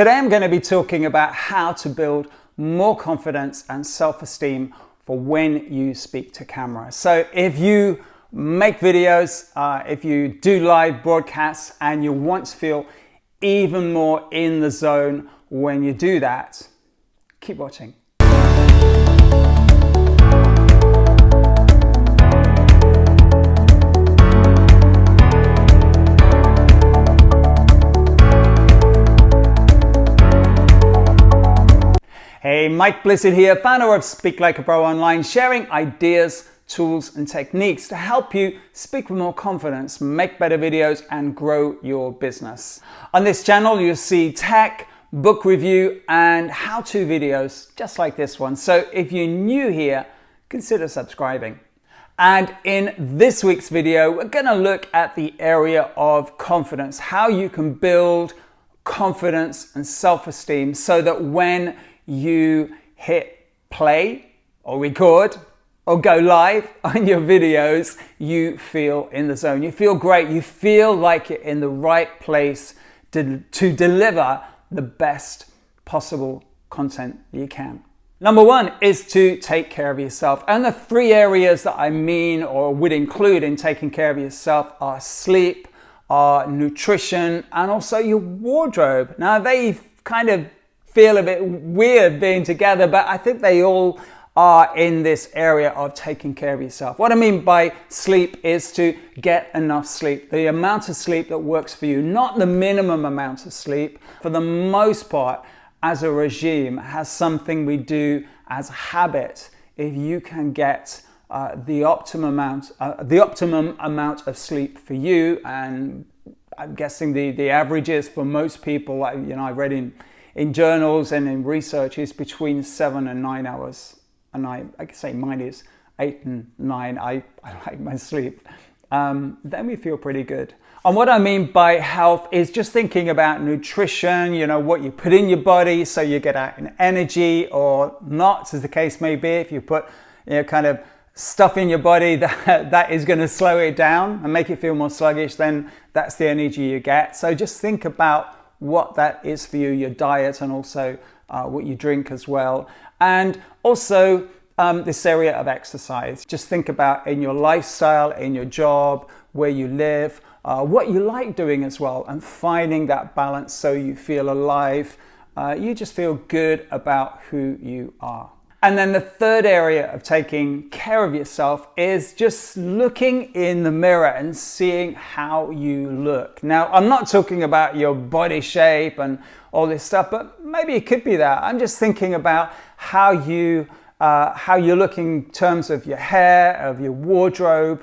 Today I'm going to be talking about how to build more confidence and self-esteem for when you speak to camera. So if you make videos, if you do live broadcasts and you want to feel even more in the zone when you do that, keep watching. Hey, Mike Blizzard here, founder of Speak Like a Pro Online, sharing ideas, tools and techniques to help you speak with more confidence, make better videos and grow your business. On this channel, you'll see tech, book review and how-to videos just like this one. So if you're new here, consider subscribing. And in this week's video, we're going to look at the area of confidence, how you can build confidence and self-esteem so that when you hit play or record or go live on your videos, you feel in the zone. You feel great. You feel like you're in the right place to deliver the best possible content you can. Number one is to take care of yourself. And the three areas that I mean or would include in taking care of yourself are sleep, are nutrition, and also your wardrobe. Now they kind of feel a bit weird being together, but I think they all are in this area of taking care of yourself. What I mean by sleep is to get enough sleep, the amount of sleep that works for you, not the minimum amount of sleep. For the most part, as a regime, has something we do as a habit. If you can get the optimum amount of sleep for you, and I'm guessing the average is for most people, I read in journals and in research is between 7 and 9 hours a night. I can say mine is 8 and 9. I like my sleep. Then we feel pretty good. And what I mean by health is just thinking about nutrition, what you put in your body so you get out in energy or not, as the case may be. If you put kind of stuff in your body that is going to slow it down and make it feel more sluggish, then that's the energy you get. So just think about what that is for you, your diet, and also what you drink as well. And also this area of exercise. Just think about in your lifestyle, in your job, where you live, what you like doing as well, and finding that balance so you feel alive. You just feel good about who you are. And then the third area of taking care of yourself is just looking in the mirror and seeing how you look. Now, I'm not talking about your body shape and all this stuff, but maybe it could be that. I'm just thinking about how you look in terms of your hair, of your wardrobe.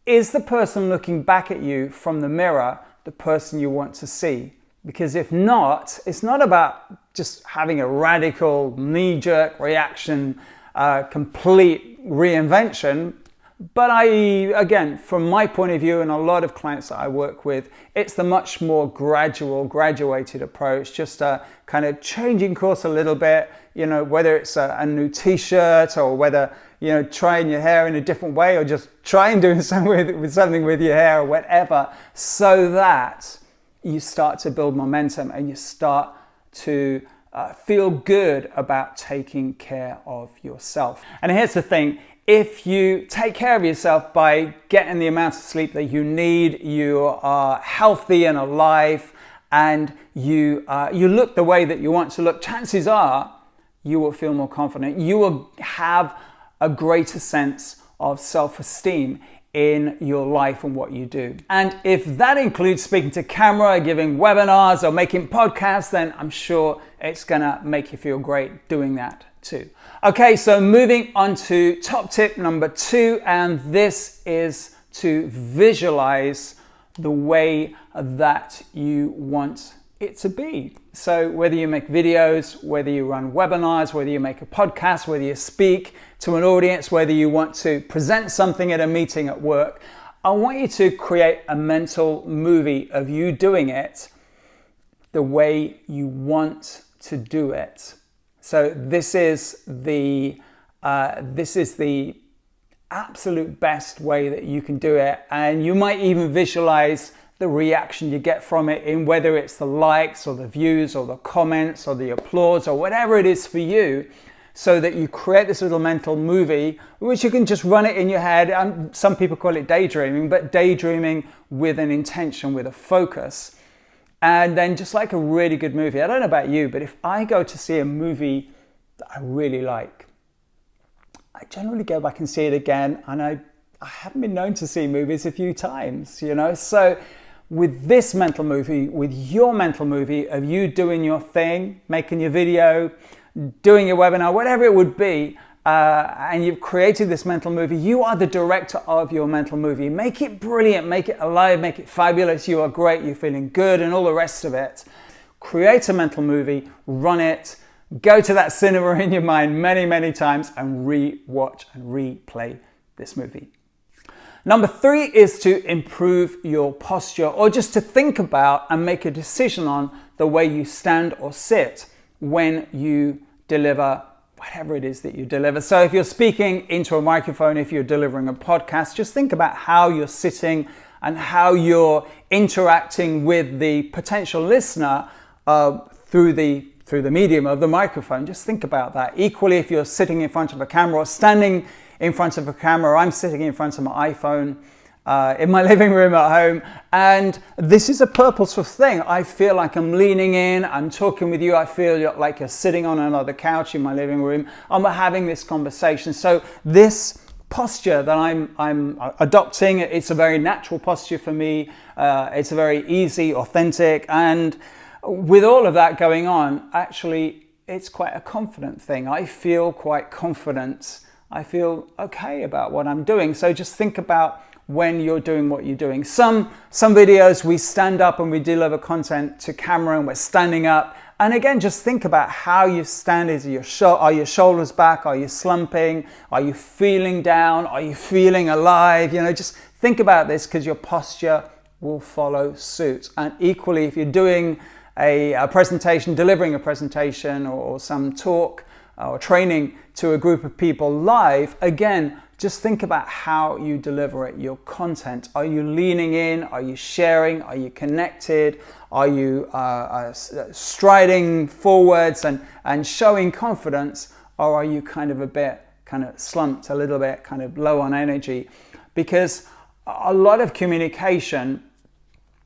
Is the person looking back at you from the mirror the person you want to see? Because if not, it's not about just having a radical knee-jerk reaction, complete reinvention. But again, from my point of view and a lot of clients that I work with, it's the much more graduated approach, just kind of changing course a little bit, whether it's a new t-shirt or whether, trying your hair in a different way or just trying doing something with your hair or whatever, so that you start to build momentum and you start to feel good about taking care of yourself. And here's the thing, if you take care of yourself by getting the amount of sleep that you need, you are healthy and alive, and you look the way that you want to look, chances are you will feel more confident. You will have a greater sense of self-esteem in your life and what you do. And if that includes speaking to camera, giving webinars or making podcasts, then I'm sure it's gonna make you feel great doing that too. Okay, so moving on to top tip number 2, and this is to visualize the way that you want it to be. So whether you make videos, whether you run webinars, whether you make a podcast, whether you speak to an audience, whether you want to present something at a meeting at work, I want you to create a mental movie of you doing it the way you want to do it. So this is the absolute best way that you can do it. And you might even visualize the reaction you get from it, in whether it's the likes or the views or the comments or the applause or whatever it is for you, so that you create this little mental movie, which you can just run it in your head. Some people call it daydreaming, but daydreaming with an intention, with a focus. And then just like a really good movie, I don't know about you, but if I go to see a movie that I really like, I generally go back and see it again. And I haven't been known to see movies a few times, you know? So with this mental movie, with your mental movie of you doing your thing, making your video, doing your webinar, whatever it would be, and you've created this mental movie, you are the director of your mental movie. Make it brilliant, make it alive, make it fabulous. You are great, you're feeling good, and all the rest of it. Create a mental movie, run it, go to that cinema in your mind many, many times, and re-watch and replay this movie. Number 3 is to improve your posture, or just to think about and make a decision on the way you stand or sit when you deliver whatever it is that you deliver. So if you're speaking into a microphone, if you're delivering a podcast, just think about how you're sitting and how you're interacting with the potential listener through the medium of the microphone. Just think about that. Equally, if you're sitting in front of a camera or standing in front of a camera, I'm sitting in front of my iPhone in my living room at home, and this is a purposeful thing. I feel like I'm leaning in, I'm talking with you, I feel like you're sitting on another couch in my living room, and we're having this conversation. So this posture that I'm adopting, it's a very natural posture for me, it's a very easy, authentic, and with all of that going on, actually it's quite a confident thing. I feel quite confident, I feel okay about what I'm doing. So just think about when you're doing what you're doing. Some videos we stand up and we deliver content to camera and we're standing up. And again, just think about how you stand. Are your shoulders back? Are you slumping? Are you feeling down? Are you feeling alive? You know, just think about this, because your posture will follow suit. And equally, if you're doing a presentation, delivering a presentation or some talk or training to a group of people live, again, just think about how you deliver it, your content. Are you leaning in? Are you sharing? Are you connected? Are you striding forwards and showing confidence? Or are you kind of a bit slumped, a little bit kind of low on energy? Because a lot of communication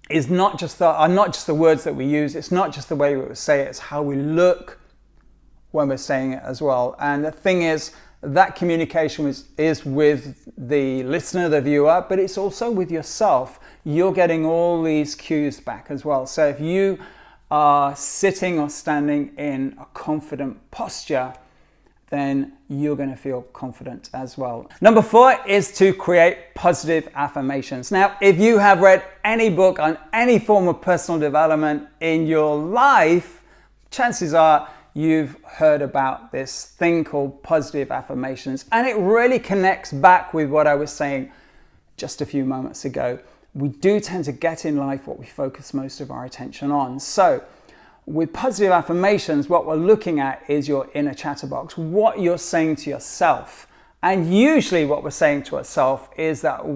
is not just the words that we use. It's not just the way we say it. It's how we look when we're saying it as well. And the thing is, that communication is with the listener, the viewer, but it's also with yourself. You're getting all these cues back as well. So if you are sitting or standing in a confident posture, then you're going to feel confident as well. Number 4 is to create positive affirmations. Now, if you have read any book on any form of personal development in your life, chances are you've heard about this thing called positive affirmations. And it really connects back with what I was saying just a few moments ago. We do tend to get in life what we focus most of our attention on. So with positive affirmations, what we're looking at is your inner chatterbox, what you're saying to yourself. And usually what we're saying to ourselves is that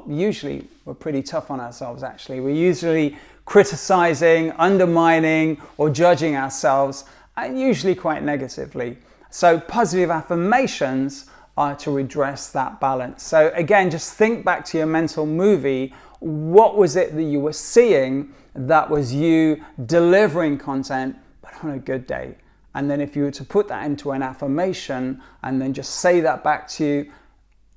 usually we're pretty tough on ourselves, actually. We're usually criticizing, undermining, or judging ourselves, and usually quite negatively. So positive affirmations are to redress that balance. So again, just think back to your mental movie. What was it that you were seeing that was you delivering content, but on a good day? And then if you were to put that into an affirmation and then just say that back to you,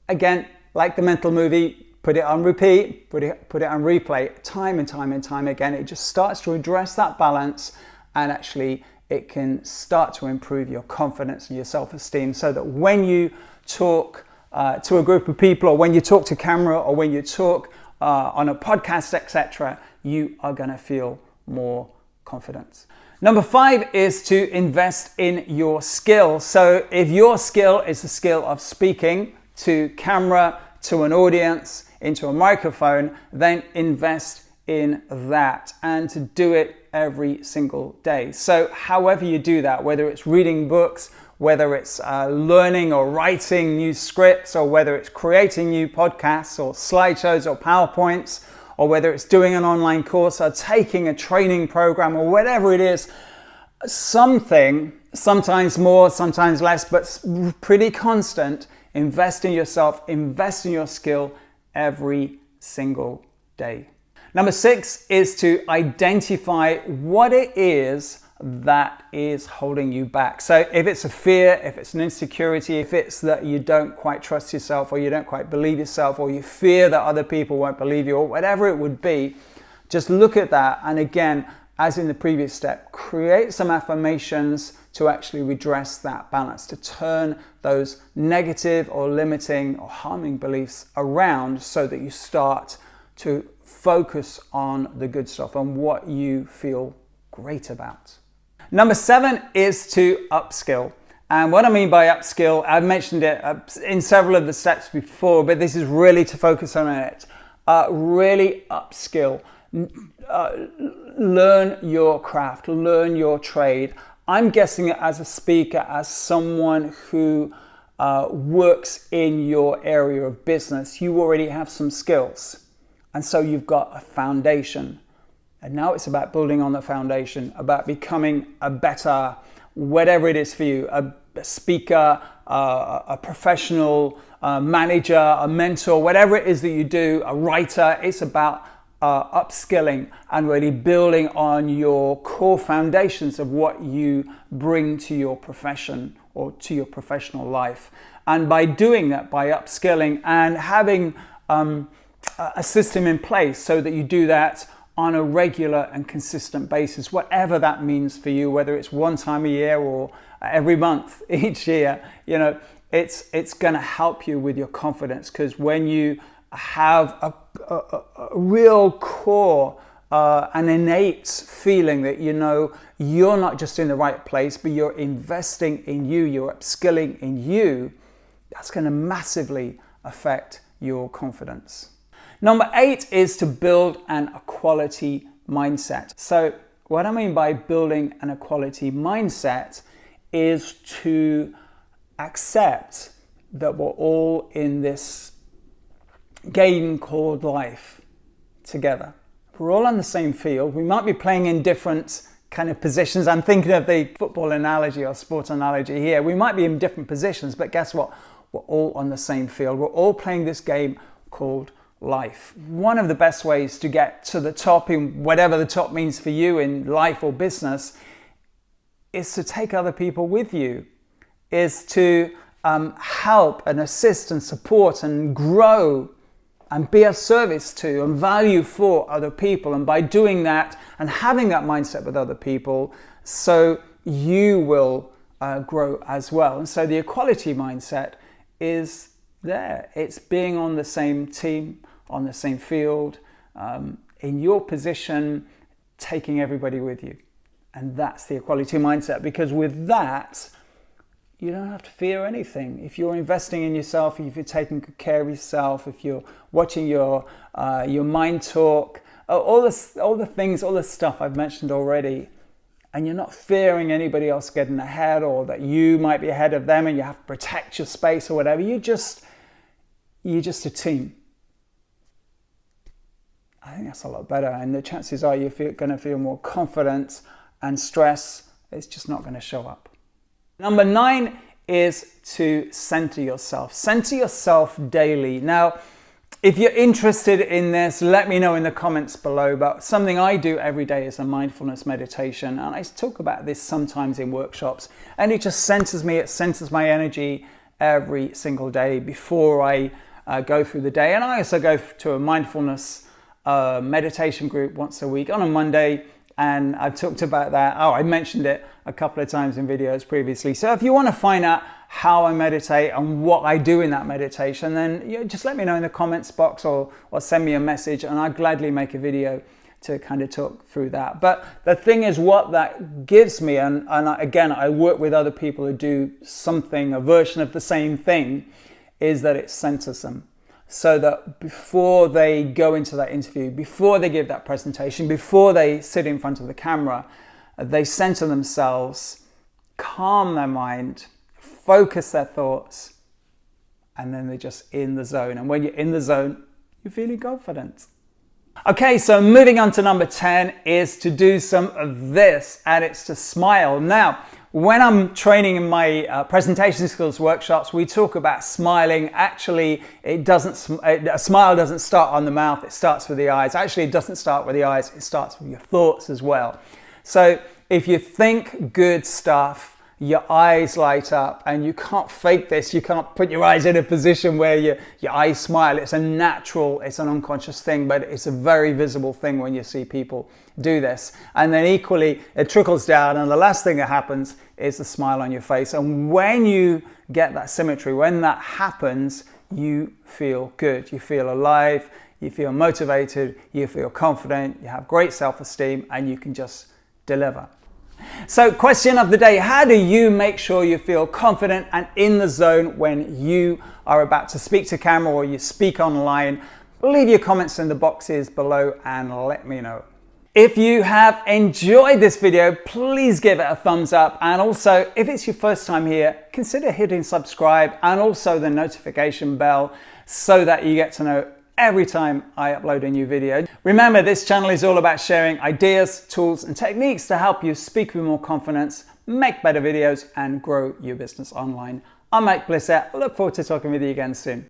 again, like the mental movie, put it on repeat, put it on replay, time and time and time again. It just starts to address that balance, and actually it can start to improve your confidence and your self-esteem, so that when you talk to a group of people, or when you talk to camera, or when you talk on a podcast, etc., you are going to feel more confident. Number 5 is to invest in your skill. So if your skill is the skill of speaking to camera, to an audience, into a microphone, then invest in that, and to do it every single day. So however you do that, whether it's reading books, whether it's learning or writing new scripts, or whether it's creating new podcasts or slideshows or PowerPoints, or whether it's doing an online course or taking a training program or whatever it is, something, sometimes more, sometimes less, but pretty constant. Invest in yourself, invest in your skill every single day. Number 6 is to identify what it is that is holding you back. So if it's a fear, if it's an insecurity, if it's that you don't quite trust yourself, or you don't quite believe yourself, or you fear that other people won't believe you, or whatever it would be, just look at that. And again, as in the previous step, create some affirmations to actually redress that balance, to turn those negative or limiting or harming beliefs around so that you start to focus on the good stuff, on what you feel great about. Number 7 is to upskill. And what I mean by upskill, I've mentioned it in several of the steps before, but this is really to focus on it. Really upskill. Learn your craft, learn your trade. I'm guessing as a speaker, as someone who works in your area of business, you already have some skills. And so you've got a foundation. And now it's about building on the foundation, about becoming a better, whatever it is for you, a speaker, a professional, manager, a mentor, whatever it is that you do, a writer. It's about upskilling and really building on your core foundations of what you bring to your profession or to your professional life. And by doing that, by upskilling and having a system in place so that you do that on a regular and consistent basis, whatever that means for you, whether it's one time a year or every month each year, you know, it's going to help you with your confidence, because when you have a real core, an innate feeling that you know you're not just in the right place, but you're investing in you, you're upskilling in you, that's going to massively affect your confidence. Number 8 is to build an equality mindset. So what I mean by building an equality mindset is to accept that we're all in this game called life together. We're all on the same field. We might be playing in different kind of positions. I'm thinking of the football analogy or sport analogy here. We might be in different positions, but guess what? We're all on the same field. We're all playing this game called life. One of the best ways to get to the top, in whatever the top means for you in life or business, is to take other people with you, is to help and assist and support and grow and be of service to and value for other people. And by doing that and having that mindset with other people, so you will grow as well. And so the equality mindset is there. It's being on the same team, on the same field, in your position, taking everybody with you. And that's the equality mindset, because with that, you don't have to fear anything. If you're investing in yourself, if you're taking good care of yourself, if you're watching your mind talk, all the things, all the stuff I've mentioned already, and you're not fearing anybody else getting ahead, or that you might be ahead of them and you have to protect your space or whatever, you're just a team. I think that's a lot better, and the chances are you're going to feel more confident, and stress is just not going to show up. Number 9 is to center yourself. Center yourself daily. Now, if you're interested in this, let me know in the comments below. But something I do every day is a mindfulness meditation, and I talk about this sometimes in workshops, and it just centers me, it centers my energy every single day before I go through the day. And I also go to a mindfulness meditation group once a week on a Monday, and I've talked about that. I mentioned it a couple of times in videos previously. So if you want to find out how I meditate and what I do in that meditation, then just let me know in the comments box, or send me a message, and I'll gladly make a video to kind of talk through that. But the thing is, what that gives me, and again, I work with other people who do something, a version of the same thing, is that it centers them. So that before they go into that interview, before they give that presentation, before they sit in front of the camera, they center themselves, calm their mind, focus their thoughts, and then they're just in the zone. And when you're in the zone, you're feeling confident. Okay, so moving on to number 10 is to do some of this, and it's to smile. Now, when I'm training in my presentation skills workshops, we talk about smiling. Actually, a smile doesn't start on the mouth, it starts with the eyes. Actually, it doesn't start with the eyes, it starts with your thoughts as well. So if you think good stuff, your eyes light up, and you can't fake this. You can't put your eyes in a position where your eyes smile. It's a natural, it's an unconscious thing, but it's a very visible thing when you see people do this. And then equally, it trickles down, and the last thing that happens is the smile on your face. And when you get that symmetry, when that happens, you feel good. You feel alive, you feel motivated, you feel confident, you have great self-esteem, and you can just deliver. So, question of the day: how do you make sure you feel confident and in the zone when you are about to speak to camera or you speak online? Leave your comments in the boxes below and let me know. If you have enjoyed this video, please give it a thumbs up, and also if it's your first time here, consider hitting subscribe and also the notification bell so that you get to know every time I upload a new video. Remember, this channel is all about sharing ideas, tools, and techniques to help you speak with more confidence, make better videos, and grow your business online. I'm Mike Blissett. I look forward to talking with you again soon.